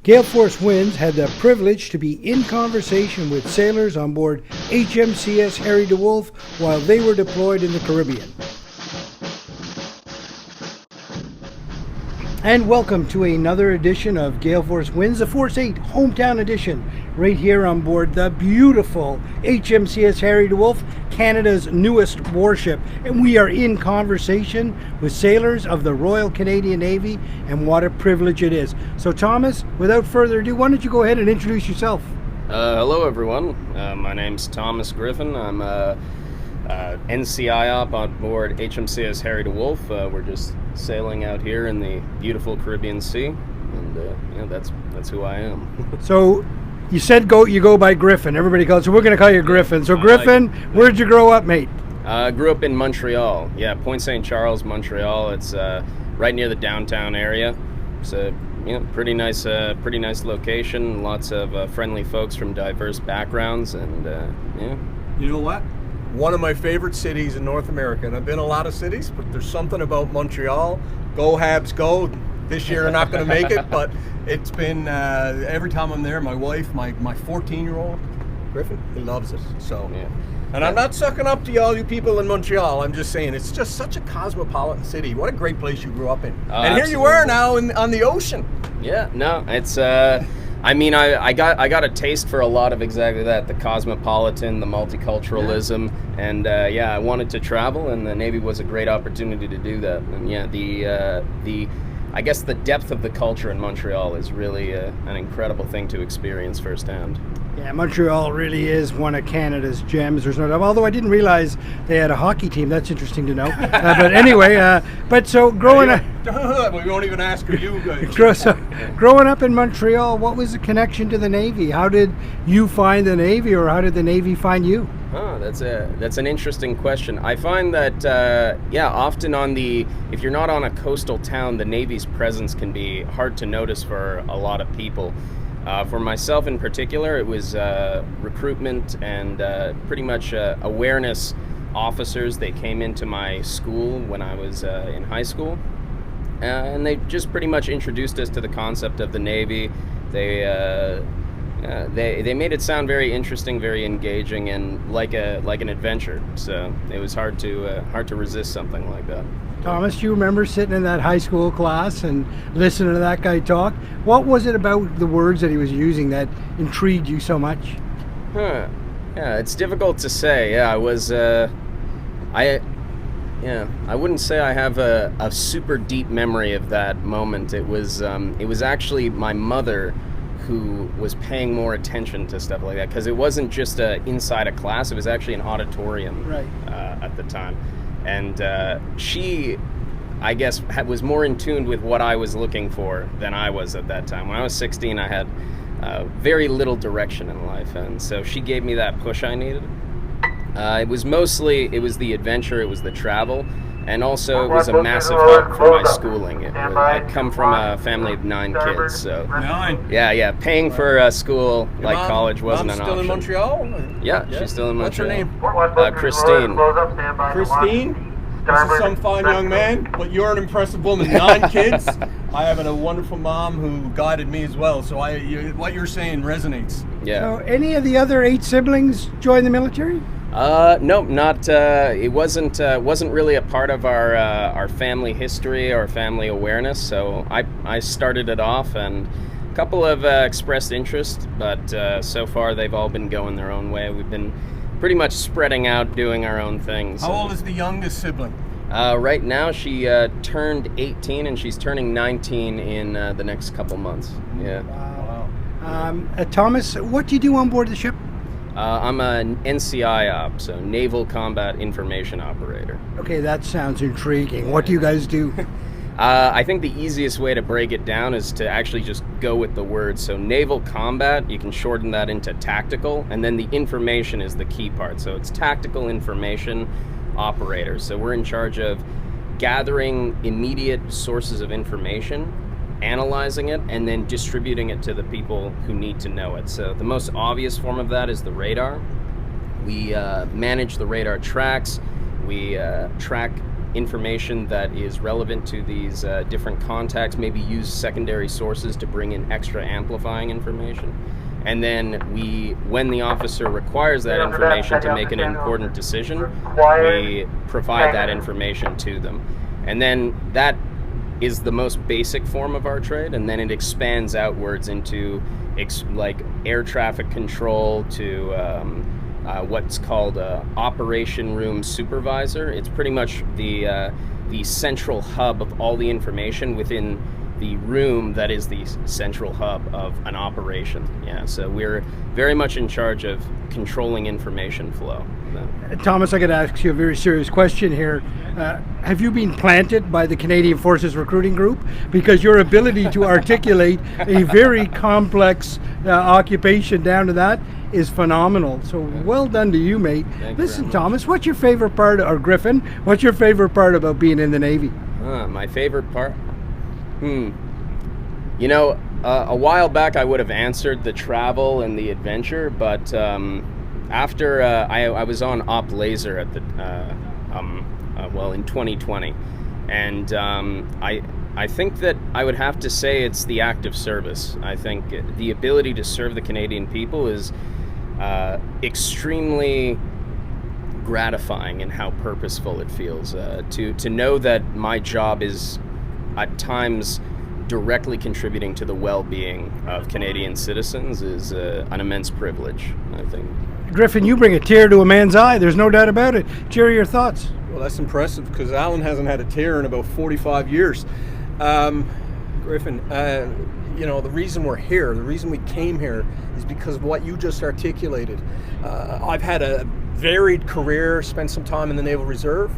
Gale Force Winds had the privilege to be in conversation with sailors on board HMCS Harry DeWolf while they were deployed in the Caribbean. And welcome to another edition of Gale Force Winds, the Force-8 Hometown Edition, right here on board the beautiful HMCS Harry DeWolf, Canada's newest warship. And we are in conversation with sailors of the Royal Canadian Navy, and what a privilege it is. So Thomas, without further ado, why don't you go ahead and introduce yourself? Hello everyone, my name's Tomas Griffin. I'm NCI op on board HMCS Harry DeWolf. We're just sailing out here in the beautiful Caribbean Sea, and that's who I am. So you said you go by Griffin. Everybody calls, so we're going to call you Griffin. So Griffin, where'd you grow up, mate? Grew up in Montreal. Yeah, Point St. Charles, Montreal. It's right near the downtown area. It's a pretty nice location. Lots of friendly folks from diverse backgrounds, and yeah. You know what? One of my favorite cities in North America, and I've been a lot of cities, but there's something about Montreal. Go Habs, go! This year I'm not going to make it, but it's been every time I'm there. My wife, my 14-year-old Griffin, he loves it. So, yeah. And I'm not sucking up to all you people in Montreal. I'm just saying it's just such a cosmopolitan city. What a great place you grew up in. And here you are now on the ocean. Yeah, no, it's. I got a taste for a lot of exactly that, the cosmopolitan, the multiculturalism, and I wanted to travel, and the Navy was a great opportunity to do that. And yeah, I guess the depth of the culture in Montreal is really an incredible thing to experience firsthand. Yeah, Montreal really is one of Canada's gems. There's no doubt. Although I didn't realize they had a hockey team. That's interesting to know. But anyway, growing up, we won't even ask her. You guys. Growing up in Montreal, what was the connection to the Navy? How did you find the Navy, or how did the Navy find you? Oh, that's an interesting question. I find that often if you're not on a coastal town, the Navy's presence can be hard to notice for a lot of people. For myself in particular, it was recruitment and pretty much awareness officers. They came into my school when I was in high school, and they just pretty much introduced us to the concept of the Navy. They made it sound very interesting, very engaging, and like an adventure. So it was hard to resist something like that. Thomas, do you remember sitting in that high school class and listening to that guy talk? What was it about the words that he was using that intrigued you so much? Yeah, it's difficult to say. Yeah, I wouldn't say I have a super deep memory of that moment. It was actually my mother who was paying more attention to stuff like that, because it wasn't just inside a class, it was actually an auditorium, right, at the time. And she, I guess, was more in tune with what I was looking for than I was at that time. When I was 16, I had very little direction in life, and so she gave me that push I needed. It was the adventure, it was the travel, and also it was a massive help for my schooling. I come from a family of 9 kids, so 9. Yeah. Paying for school like mom, college wasn't an still option. In Montreal? Yeah, she's still in Montreal. What's her name? Christine. Christine? This is some fine young man, but you're an impressive woman. 9 kids. I have a wonderful mom who guided me as well. So what you're saying resonates. Yeah. So any of the other 8 siblings join the military? No, not. It wasn't really a part of our family history or family awareness. So I started it off, and a couple have expressed interest, but so far they've all been going their own way. We've been pretty much spreading out, doing our own things. How old is the youngest sibling? Right now she turned 18, and she's turning 19 in the next couple months. Yeah. Wow. Thomas, what do you do on board the ship? I'm an NCI op, so Naval Combat Information Operator. Okay, that sounds intriguing. What do you guys do? I think the easiest way to break it down is to actually just go with the words. So naval combat, you can shorten that into tactical, and then the information is the key part. So it's tactical information operator. So we're in charge of gathering immediate sources of information, analyzing it, and then distributing it to the people who need to know it. So the most obvious form of that is the radar. We manage the radar tracks. We track information that is relevant to these different contacts, maybe use secondary sources to bring in extra amplifying information. And then when the officer requires that information to make an important decision, we provide that information to them. And then that is the most basic form of our trade, and then it expands outwards into like air traffic control to what's called a operation room supervisor. It's pretty much the central hub of all the information within the room that is the central hub of an operation. Yeah, so we're very much in charge of controlling information flow. Thomas, I got to ask you a very serious question here. Have you been planted by the Canadian Forces Recruiting Group? Because your ability to articulate a very complex occupation down to that is phenomenal. So well done to you, mate. Listen, Thomas, what's your favorite part, or Griffin, what's your favorite part about being in the Navy? My favorite part? You know, a while back I would have answered the travel and the adventure, but after I was on Op Laser at the in 2020, and I think that I would have to say it's the active service. I think the ability to serve the Canadian people is extremely gratifying and how purposeful it feels. To know that my job is at times directly contributing to the well-being of Canadian citizens is an immense privilege, I think. Griffin, you bring a tear to a man's eye. There's no doubt about it. Jerry, your thoughts? Well, that's impressive, because Alan hasn't had a tear in about 45 years. Griffin, you know, the reason we're here, the reason we came here is because of what you just articulated. I've had a varied career, spent some time in the Naval Reserve,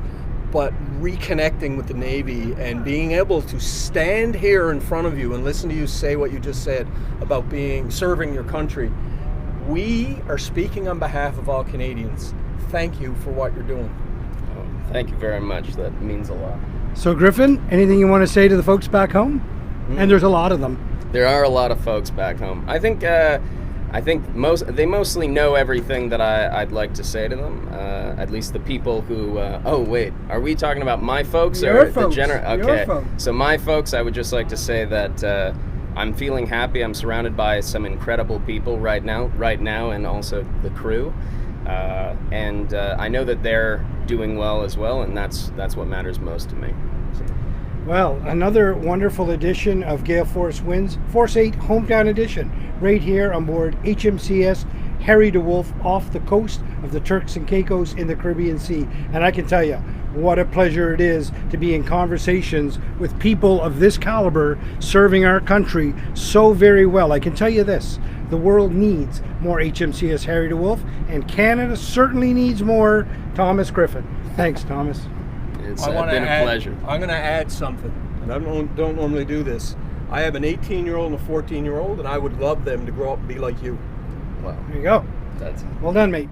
but reconnecting with the Navy and being able to stand here in front of you and listen to you say what you just said about serving your country. We are speaking on behalf of all Canadians. Thank you for what you're doing. Thank you very much. That means a lot. So Griffin, anything you want to say to the folks back home? And there's a lot of them. There are a lot of folks back home. I think they mostly know everything that I'd like to say to them. At least the people who. Oh wait, are we talking about my folks Your or folks. the general? Okay, Your folks. So my folks, I would just like to say that I'm feeling happy. I'm surrounded by some incredible people right now, and also the crew. And I know that they're doing well as well, and that's what matters most to me. So. Well, another wonderful edition of Gale Force Winds, Force 8 Hometown Edition, right here on board HMCS Harry DeWolf off the coast of the Turks and Caicos in the Caribbean Sea. And I can tell you, what a pleasure it is to be in conversations with people of this caliber serving our country so very well. I can tell you this, the world needs more HMCS Harry DeWolf, and Canada certainly needs more Thomas Griffin. Thanks, Thomas. It's been a pleasure. I'm going to add something, and I don't normally do this. I have an 18-year-old and a 14-year-old, and I would love them to grow up and be like you. Well, There you go. that's Well done, mate.